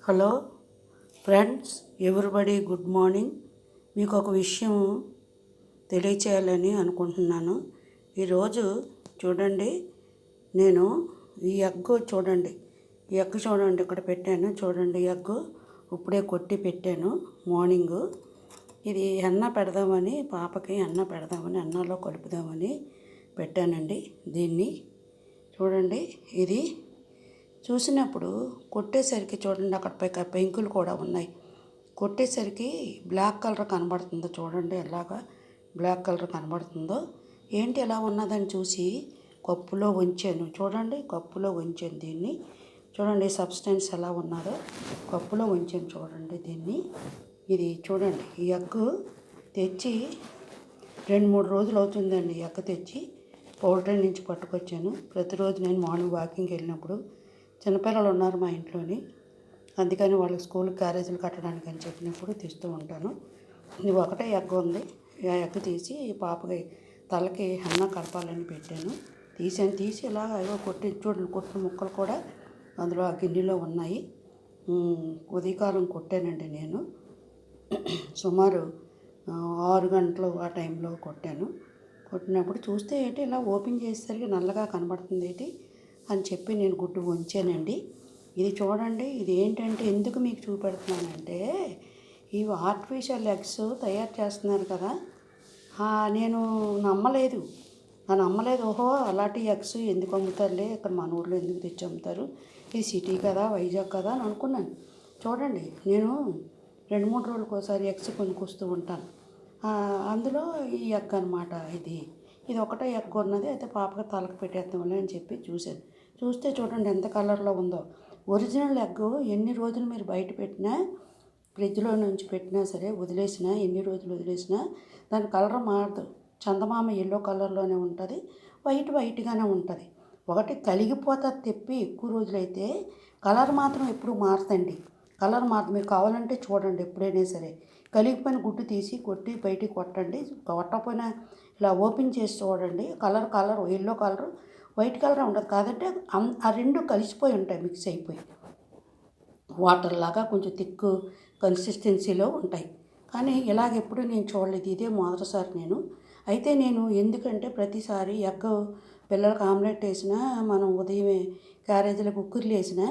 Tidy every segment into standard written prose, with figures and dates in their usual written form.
Hello friends, everybody good morning. మీకు ఒక విషయం తెలియచేయాలని అనుకుంటున్నాను. ఈరోజు చూడండి, నేను ఈ ఎగ్ చూడండి, ఇక్కడ పెట్టాను చూడండి. ఎగ్ ఇప్పుడే కొట్టి పెట్టాను మార్నింగు. ఇది వెన్న పెడదామని, పాపకి వెన్న పెడదామని, అన్నంలో కలుపుదామని పెట్టానండి. దీన్ని చూడండి, ఇది చూసినప్పుడు కొట్టేసరికి చూడండి, అక్కడ పెంకులు కూడా ఉన్నాయి. కొట్టేసరికి బ్లాక్ కలర్ కనబడుతుందో చూడండి, ఎలాగా బ్లాక్ కలర్ కనబడుతుందో. ఏంటి ఎలా ఉన్నదని చూసి కప్పులో ఉంచాను చూడండి. కప్పులో ఉంచాను దీన్ని చూడండి, సబ్స్టెన్స్ ఎలా ఉన్నదో కప్పులో ఉంచాను చూడండి దీన్ని. ఇది చూడండి, ఈ ఎగ్ తెచ్చి 2-3 రోజులు అవుతుందండి. ఈ ఎగ్ తెచ్చి పౌల్ట్రీ నుంచి పట్టుకొచ్చాను. ప్రతిరోజు నేను మార్నింగ్ వాకింగ్కి వెళ్ళినప్పుడు, చిన్నపిల్లలు ఉన్నారు మా ఇంట్లోని, అందుకని వాళ్ళకి స్కూల్ క్యారేజీలు కట్టడానికి అని చెప్పినప్పుడు తీస్తూ ఉంటాను. ఇది ఒకటే ఎగ్ ఉంది. ఆ ఎగ్ తీసి పాపకి తలకి హెన్న కలపాలని పెట్టాను. తీసి ఇలాగ ఏవో కొట్టి చూడండి, కొట్టిన ముక్కలు కూడా అందులో ఆ గిన్నెలో ఉన్నాయి. ఉదయకాలం కొట్టానండి నేను. సుమారు 6 గంటలు ఆ టైంలో కొట్టాను. కొట్టినప్పుడు చూస్తే ఏంటి ఇలా ఓపెన్ చేసేసరికి నల్లగా కనబడుతుంది ఏంటి అని చెప్పి నేను గుడ్డు ఉంచానండి. ఇది చూడండి, ఇది ఏంటంటే ఎందుకు మీకు చూపెడుతున్నానంటే, ఇవి ఆర్టిఫిషియల్ ఎగ్స్ తయారు చేస్తున్నారు కదా. నేను నమ్మలేదు. ఓహో అలాంటి ఎగ్స్ ఎందుకు అమ్ముతారులే, ఇక్కడ మన ఊర్లో ఎందుకు తెచ్చి అమ్ముతారు, ఇది సిటీ కదా, వైజాగ్ కదా అని అనుకున్నాను. చూడండి, నేను 2-3 రోజులకు ఒకసారి ఎగ్స్ కొనుక్కొస్తూ ఉంటాను. అందులో ఈ ఎగ్ అనమాట. ఇది ఒకటే ఎగ్ ఉన్నది. అయితే పాపకి తలకు పెట్టేద్దాంలే అని చెప్పి చూస్తే చూడండి ఎంత కలర్లో ఉందో. ఒరిజినల్ ఎగ్ ఎన్ని రోజులు మీరు బయట పెట్టినా, ఫ్రిడ్జ్లో నుంచి పెట్టినా సరే, వదిలేసినా, ఎన్ని రోజులు వదిలేసినా దాని కలర్ మారదు. చందమామ ఎల్లో కలర్లోనే ఉంటుంది, వైట్గానే ఉంటుంది. ఒకటి కలిగిపోతుంది తెప్పి ఎక్కువ రోజులైతే, కలర్ మాత్రం ఎప్పుడు మారదండి. కలర్ మారదు. మీరు కావాలంటే చూడండి, ఎప్పుడైనా సరే కలిగిపోయిన గుడ్డు తీసి కొట్టి బయటికి కొట్టండి. కొట్టకపోయినా ఇలా ఓపెన్ చేసి చూడండి, colour yellow colour, white colour ఉండదు. కాదంటే ఆ రెండు కలిసిపోయి ఉంటాయి, మిక్స్ అయిపోయి వాటర్ లాగా కొంచెం థిక్ కన్సిస్టెన్సీలో ఉంటాయి. కానీ ఇలాగెప్పుడు నేను చూడలేదు, ఇదే మొదటిసారి నేను. అయితే నేను ఎందుకంటే ప్రతిసారి ఎగ్ పిల్లలకు ఆమ్లెట్ వేసినా, మనం ఉదయమే క్యారేజీలో కుక్కర్లు వేసినా,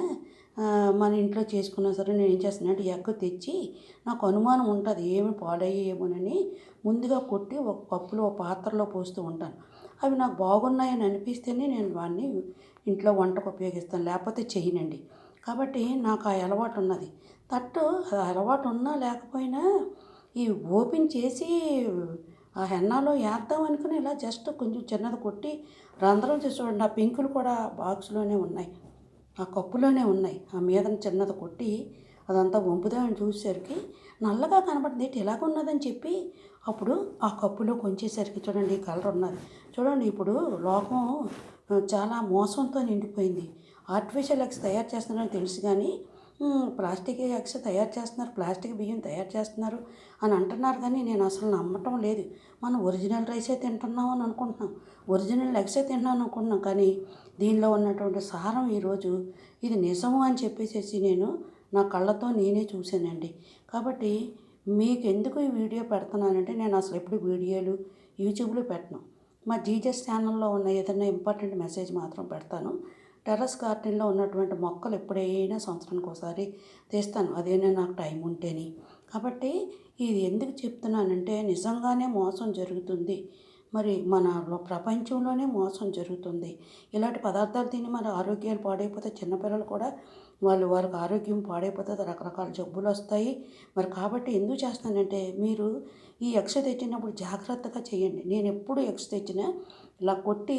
మన ఇంట్లో చేసుకున్నా సరే, నేను ఏం చేస్తాను అంటే ఎగ్ తెచ్చి, నాకు అనుమానం ఉంటుంది ఏమి పాడయ్యేమోనని ముందుగా కొట్టి ఒక కప్పులో ఒక పాత్రలో పోస్తూ ఉంటాను. అవి నాకు బాగున్నాయని అనిపిస్తేనే నేను వాడిని ఇంట్లో వంటకు ఉపయోగిస్తాను, లేకపోతే చేయనండి. కాబట్టి నాకు ఆ అలవాటు ఉన్నది. ఆ అలవాటు ఉన్నా లేకపోయినా ఈ ఓపెన్ చేసి ఆ హెన్నాలో వేద్దాం అనుకుని ఇలా జస్ట్ కొంచెం చిన్నది కొట్టి రంధ్రం చేసి చూడండి, ఆ పెంకులు కూడా బాక్స్లోనే ఉన్నాయి, ఆ కప్పులోనే ఉన్నాయి. ఆ మీద చిన్నది కొట్టి అదంతా వంపుదామని చూసేసరికి నల్లగా కనబడింది, ఏంటి ఇలాగ ఉన్నదని చెప్పి అప్పుడు ఆ కప్పులో కొంచేసరికి చూడండి ఈ కలర్ ఉన్నది. చూడండి, ఇప్పుడు లోకం చాలా మోసంతో నిండిపోయింది. ఆర్టిఫిషియల్ ఎగ్స్ తయారు చేస్తున్నారని తెలుసు, కానీ ప్లాస్టిక్ ఎగ్స్ తయారు చేస్తున్నారు, ప్లాస్టిక్ బియ్యం తయారు చేస్తున్నారు అని అంటున్నారు. కానీ నేను అసలు నమ్మటం లేదు. మనం ఒరిజినల్ రైసే తింటున్నాం అని అనుకుంటున్నాం, ఒరిజినల్ ఎగ్సే తింటున్నాం అనుకుంటున్నాం. కానీ దీనిలో ఉన్నటువంటి సారం ఈరోజు ఇది నిజము అని చెప్పేసి నేను నా కళ్ళతో నేనే చూశానండి. కాబట్టి మీకు ఎందుకు ఈ వీడియో పెడుతున్నానంటే, నేను అసలు ఎప్పుడు వీడియోలు యూట్యూబ్లో పెట్టను. మా జీజస్ ఛానల్లో ఉన్న ఏదైనా ఇంపార్టెంట్ మెసేజ్ మాత్రం పెడతాను. టెర్రస్ గార్డెన్లో ఉన్నటువంటి మొక్కలు ఎప్పుడైనా సంవత్సరానికి ఒకసారి తీస్తాను, అదేనా నాకు టైం ఉంటేని. కాబట్టి ఇది ఎందుకు చెప్తున్నానంటే, నిజంగానే మోసం జరుగుతుంది. మరి మన ప్రపంచంలోనే మోసం జరుగుతుంది. ఇలాంటి పదార్థాలు తిని మన ఆరోగ్యాలు పాడైపోతే, చిన్నపిల్లలు కూడా వాళ్ళకి ఆరోగ్యం పాడైపోతుంది, రకరకాల జబ్బులు వస్తాయి. మరి కాబట్టి ఎందుకు చేస్తానంటే, మీరు ఈ ఎగ్స్ తెచ్చినప్పుడు జాగ్రత్తగా చేయండి. నేను ఎప్పుడు ఎగ్స్ తెచ్చినా ఇలా కొట్టి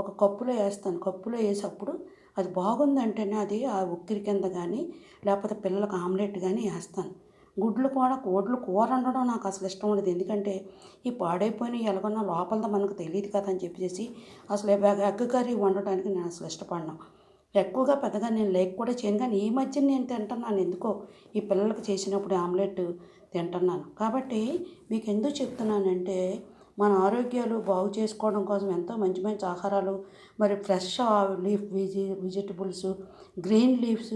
ఒక కప్పులో వేస్తాను. కప్పులో వేసేటప్పుడు అది బాగుందంటేనే అది ఆ ఉక్కిరి కింద కానీ, లేకపోతే పిల్లలకు ఆమ్లెట్ కానీ వేస్తాను. గుడ్లు కూడా కోడ్లు కూర వండడం నాకు అసలు ఇష్టం ఉండదు. ఎందుకంటే ఈ పాడైపోయినవి ఎలాగన్నా లోపలతో మనకు తెలియదు కదా అని చెప్పేసి అసలు ఎగ్ కర్రీ వండటానికి నేను అసలు ఇష్టపడను. ఎక్కువగా పెద్దగా నేను లైక్ కూడా చేయను. కానీ ఈ మధ్య నేను తింటున్నాను, ఎందుకో ఈ పిల్లలకు చేసినప్పుడు ఆమ్లెట్ తింటున్నాను. కాబట్టి మీకు ఎందుకు చెప్తున్నానంటే, మన ఆరోగ్యాలు బాగు చేసుకోవడం కోసం ఎంతో మంచి మంచి ఆహారాలు, మరి fresh leaf vegetables, green leaves,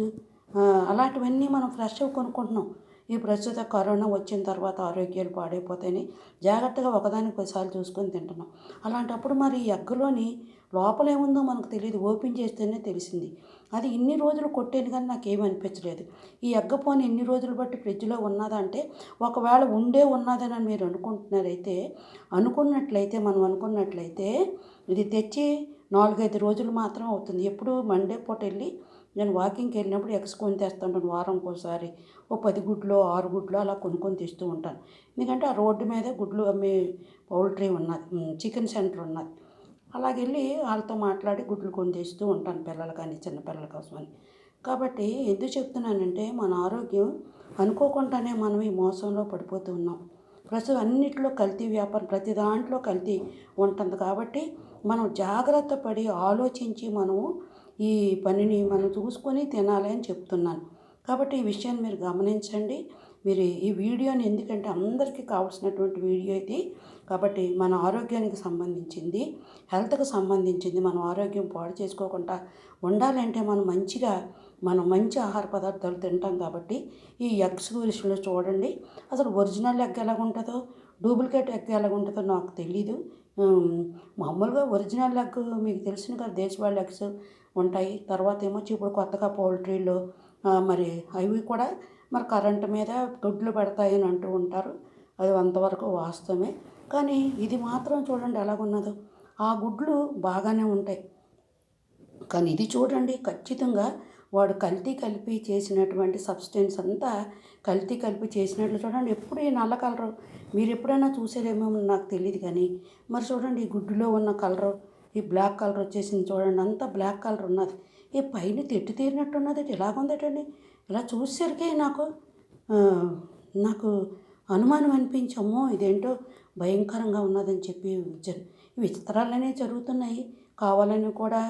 అలాంటివన్నీ మనం ఫ్రెష్గా కొనుక్కుంటున్నాం. ఈ ప్రస్తుత కరోనా వచ్చిన తర్వాత ఆరోగ్యాలు పాడైపోతాయని జాగ్రత్తగా ఒకదానికి పదిసార్లు చూసుకొని తింటున్నాం. అలాంటప్పుడు మరి ఈ ఎగ్గులోని లోపల ఏముందో మనకు తెలియదు. ఓపెన్ చేస్తేనే తెలిసింది. అది ఇన్ని రోజులు కొట్టాను కానీ నాకేమీ అనిపించలేదు. ఈ ఎగ్గ పోనీ ఇన్ని రోజులు బట్టి ఫ్రిడ్జ్లో ఉన్నదా అంటే, ఒకవేళ ఉన్నదని మీరు మనం అనుకున్నట్లయితే ఇది తెచ్చి 4, 5 రోజులు మాత్రం అవుతుంది. ఎప్పుడు మండే పూట వెళ్ళి నేను వాకింగ్కి వెళ్ళినప్పుడు ఎగ్స్ కొని తెస్తుంటాను వారంకోసారి. ఓ 10 గుడ్లో 6 గుడ్లో అలా కొనుక్కొని తెస్తూ ఉంటాను. ఎందుకంటే ఆ రోడ్డు మీదే గుడ్లు అమ్మే పౌల్ట్రీ ఉన్నది, చికెన్ సెంటర్ ఉన్నది. అలాగెళ్ళి వాళ్ళతో మాట్లాడి గుడ్లు కొని తెస్తూ ఉంటాను పిల్లలు కానీ చిన్నపిల్లల కోసమని. కాబట్టి ఎందుకు చెప్తున్నానంటే మన ఆరోగ్యం అనుకోకుండానే మనం ఈ మోసంలో పడిపోతూ ఉన్నాం. ప్రస్తుతం అన్నిట్లో కల్తీ వ్యాపారం, ప్రతి దాంట్లో కల్తీ ఉంటుంది. కాబట్టి మనం జాగ్రత్త పడి ఆలోచించి మనము ఈ పనిని మనం చూసుకొని తినాలి అని చెప్తున్నాను. కాబట్టి ఈ విషయాన్ని మీరు గమనించండి. మీరు ఈ వీడియోని, ఎందుకంటే అందరికీ కావాల్సినటువంటి వీడియో ఇది. కాబట్టి మన ఆరోగ్యానికి సంబంధించింది, హెల్త్కి సంబంధించింది. మనం ఆరోగ్యం పాడు చేసుకోకుండా ఉండాలంటే మనం మంచి ఆహార పదార్థాలు తింటాం. కాబట్టి ఈ ఎగ్స్ విషయంలో చూడండి. అసలు ఒరిజినల్ ఎగ్ ఎలాగుంటుందో, డూప్లికేట్ ఎగ్ ఎలాగుంటుందో నాకు తెలీదు. మామూలుగా ఒరిజినల్ ఎగ్ మీకు తెలిసిన కదా, దేశవాళీ ఎగ్స్ ఉంటాయి. తర్వాత ఏమో ఇప్పుడు కొత్తగా పౌల్ట్రీలో మరి అవి కూడా మరి కరెంటు మీద గుడ్లు పెడతాయని అంటూ ఉంటారు. అది అంతవరకు వాస్తవమే. కానీ ఇది మాత్రం చూడండి ఎలాగున్నదో. ఆ గుడ్లు బాగానే ఉంటాయి. కానీ ఇది చూడండి, ఖచ్చితంగా వాడు కల్తీ కలిపి చేసినటువంటి సబ్స్టెన్స్ అంతా కల్తీ కలిపి చేసినట్లు చూడండి. ఎప్పుడు ఈ నల్ల కలరు మీరు ఎప్పుడైనా చూసేదేమో నాకు తెలియదు. కానీ మరి చూడండి, ఈ గుడ్డులో ఉన్న కలరు, ఈ బ్లాక్ కలర్ వచ్చేసింది చూడండి. అంతా బ్లాక్ కలర్ ఉన్నది. ఈ పైన తెట్టు తీరినట్టున్నది. ఇలాగుందటండి. ఇలా చూసేసరికి నాకు అనుమానం అనిపించమ్మో ఇదేంటో భయంకరంగా ఉన్నదని చెప్పి విచిత్రాలనే జరుగుతున్నాయి. కావాలని కూడా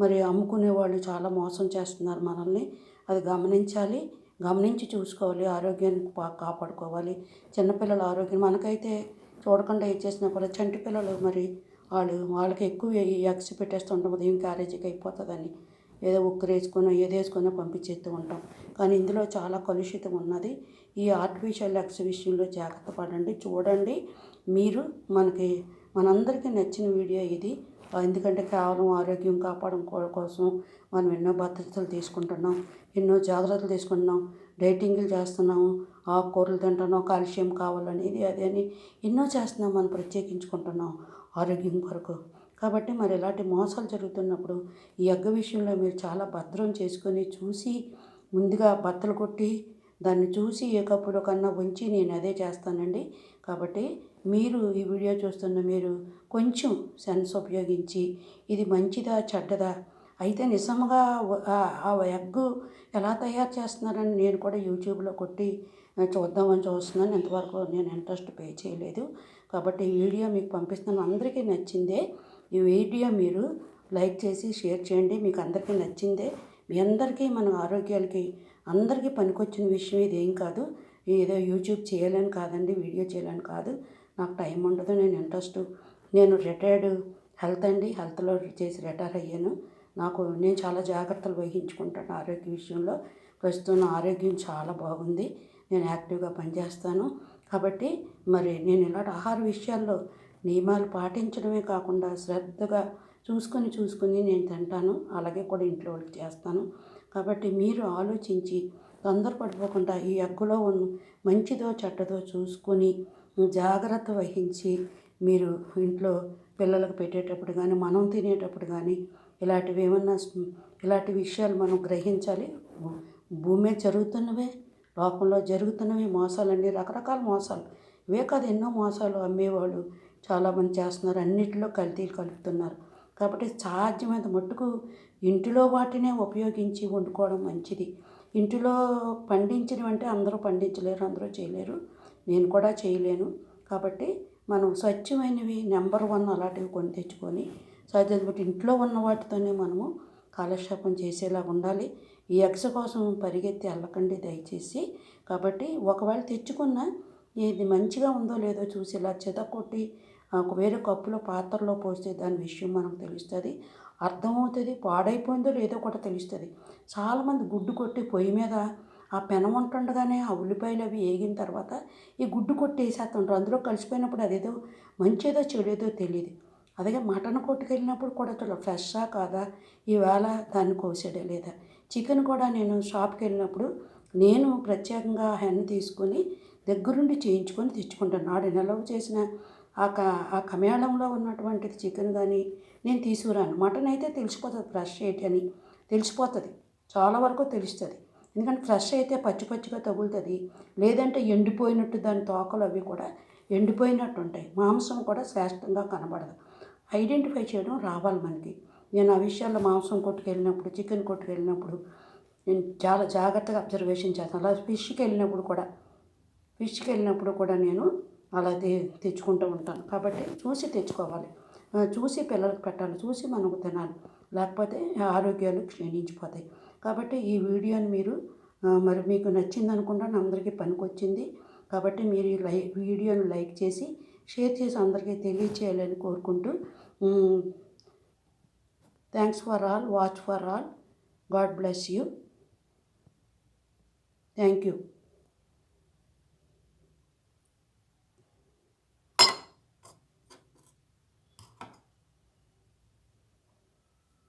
మరి అమ్ముకునే వాళ్ళు చాలా మోసం చేస్తున్నారు మనల్ని. అది గమనించాలి, గమనించి చూసుకోవాలి. ఆరోగ్యాన్ని కాపాడుకోవాలి. చిన్నపిల్లల ఆరోగ్యం మనకైతే చూడకుండా ఇచ్చేసిన కూడా చంటి పిల్లలు మరి వాళ్ళకి ఎక్కువ ఈ ఎగ్స్ పెట్టేస్తుంటాం. ఉదయం క్యారేజీకి అయిపోతుందని ఏదో ఉక్కరేసుకొని ఏదేసుకొని పంపించేస్తూ ఉంటాం. కానీ ఇందులో చాలా కలుషితం ఉన్నది. ఈ ఆర్టిఫిషియల్ ఎగ్స్ విషయంలో జాగ్రత్త పడండి. చూడండి, మీరు మనందరికీ నచ్చిన వీడియో ఇది. ఎందుకంటే కేవలం ఆరోగ్యం కాపాడడం కోసం మనం ఎన్నో భద్రతలు తీసుకుంటున్నాం, ఎన్నో జాగ్రత్తలు తీసుకుంటున్నాం, డైటింగ్లు చేస్తున్నాము, ఆకుకూరలు తింటున్నాం, కాల్షియం కావాలని ఇది అది అని ఎన్నో చేస్తున్నాం. మనం ప్రత్యేకించుకుంటున్నాం ఆరోగ్యం కొరకు. కాబట్టి మరి ఇలాంటి మోసాలు జరుగుతున్నప్పుడు ఈ ఎగ్ విషయంలో మీరు చాలా భద్రం చేసుకొని చూసి ముందుగా బత్తలు కొట్టి దాన్ని చూసి ఏ కప్పులో కన్నా ఉంచి నేను అదే చేస్తానండి. కాబట్టి మీరు ఈ వీడియో చూస్తున్న మీరు కొంచెం సెన్స్ ఉపయోగించి ఇది మంచిదా చెడ్డదా అయితే నిజంగా ఆ ఎగ్గు ఎలా తయారు చేస్తున్నారని నేను కూడా యూట్యూబ్లో కొట్టి చూద్దామని చూస్తున్నాను. ఇంతవరకు నేను ఇంట్రెస్ట్ పే చేయలేదు. కాబట్టి ఈ వీడియో మీకు పంపిస్తున్నాను. అందరికీ నచ్చిందే ఈ వీడియో మీరు లైక్ చేసి షేర్ చేయండి. మీకు అందరికీ నచ్చిందే. మీ అందరికీ మన ఆరోగ్యాలకి అందరికీ పనికొచ్చిన విషయం ఇదేం కాదు. ఏదో యూట్యూబ్ చేయాలని కాదండి, వీడియో చేయాలని కాదు. నాకు టైం ఉండదు. నేను రిటైర్డ్ హెల్త్లో చేసి రిటైర్ అయ్యాను. నేను చాలా జాగ్రత్తలు వహించుకుంటాను ఆరోగ్య విషయంలో. ప్రస్తుతం నా ఆరోగ్యం చాలా బాగుంది. నేను యాక్టివ్గా పనిచేస్తాను. కాబట్టి మరి నేను ఇలాంటి ఆహార విషయాల్లో నియమాలు పాటించడమే కాకుండా శ్రద్ధగా చూసుకొని నేను తింటాను. అలాగే కూడా ఇంట్లో వాళ్ళకి చేస్తాను. కాబట్టి మీరు ఆలోచించి తొందరపడిపోకుండా ఈ ఎగ్గులో ఉన్న మంచిదో చెడ్డదో చూసుకొని జాగ్రత్త వహించి మీరు ఇంట్లో పిల్లలకు పెట్టేటప్పుడు కానీ మనం తినేటప్పుడు కానీ ఇలాంటి విషయాలు మనం గ్రహించాలి. భూమి మీద జరుగుతున్నవే, లోకంలో జరుగుతున్నవి మోసాలన్నీ, రకరకాల మోసాలు. ఇవే కాదు, ఎన్నో మోసాలు అమ్మేవాళ్ళు చాలామంది చేస్తున్నారు. అన్నిటిలో కల్తీలు కలుపుతున్నారు. కాబట్టి సాధ్యమైనంత మట్టుకు ఇంటిలో వాటినే ఉపయోగించి వండుకోవడం మంచిది. ఇంటిలో పండించినవి అంటే అందరూ పండించలేరు, అందరూ చేయలేరు, నేను కూడా చేయలేను. కాబట్టి మనం స్వచ్ఛమైనవి నెంబర్ 1 అలాంటివి కొని తెచ్చుకొని సాధ్యమైనంత ఇంట్లో ఉన్న వాటితోనే మనము కాలక్షేపం చేసేలా ఉండాలి. ఈ ఎగ్స్ కోసం పరిగెత్తి వెళ్ళకండి దయచేసి. కాబట్టి ఒకవేళ తెచ్చుకున్న ఇది మంచిగా ఉందో లేదో చూసి ఇలా చెదకొట్టి వేరే కప్పులో పాత్రలో పోస్తే దాని విషయం మనకు తెలుస్తుంది. అర్థమవుతుంది, పాడైపోయిందో లేదో కూడా తెలుస్తుంది. చాలామంది గుడ్డు కొట్టి పొయ్యి మీద ఆ పెనం ఉంటుండగానే ఆ ఉల్లిపాయలు అవి వేగిన తర్వాత ఈ గుడ్డు కొట్టి వేసేస్తుంటారు. అందులో కలిసిపోయినప్పుడు అదేదో మంచిదో చెడేదో తెలియదు. అలాగే మటన్ కొట్టుకెళ్ళినప్పుడు కూడా చూడాలి ఫ్రెషా కాదా, ఈవేళ దాన్ని కోసాడా లేదా. చికెన్ కూడా నేను షాప్కి వెళ్ళినప్పుడు నేను ప్రత్యేకంగా హెన్ తీసుకొని దగ్గరుండి చేయించుకొని తెచ్చుకుంటాను. నాడు నిల్వ చేసిన ఆ కమేళంలో ఉన్నటువంటిది చికెన్ కానీ నేను తీసుకురాను. మటన్ అయితే తెలిసిపోతుంది ఫ్రెష్ ఏంటి అని తెలిసిపోతుంది, చాలా వరకు తెలుస్తుంది. ఎందుకంటే ఫ్రెష్ అయితే పచ్చి పచ్చిగా తగులుతుంది, లేదంటే ఎండిపోయినట్టు దాని తోకలు అవి కూడా ఎండిపోయినట్టు ఉంటాయి, మాంసం కూడా శ్రేష్టంగా కనబడదు. ఐడెంటిఫై చేయడం రావాలి మనకి. నేను ఆ విషయాల్లో మాంసం కొట్టుకెళ్ళినప్పుడు, చికెన్ కొట్టుకెళ్ళినప్పుడు నేను చాలా జాగ్రత్తగా అబ్జర్వేషన్ చేస్తాను. అలా ఫిష్కి వెళ్ళినప్పుడు కూడా నేను అలా తెచ్చుకుంటూ ఉంటాను. కాబట్టి చూసి తెచ్చుకోవాలి, చూసి పిల్లలకు పెట్టాలి, చూసి మనకు తినాలి, లేకపోతే ఆరోగ్యాలు క్షీణించిపోతాయి. కాబట్టి ఈ వీడియోని మీరు మరి మీకు నచ్చింది అనుకుంటాను, అందరికీ పనికొచ్చింది. కాబట్టి మీరు ఈ వీడియోని లైక్ చేసి షేర్ చేసి అందరికీ తెలియచేయాలని కోరుకుంటూ, thanks for all, watch for all, God bless you, thank you.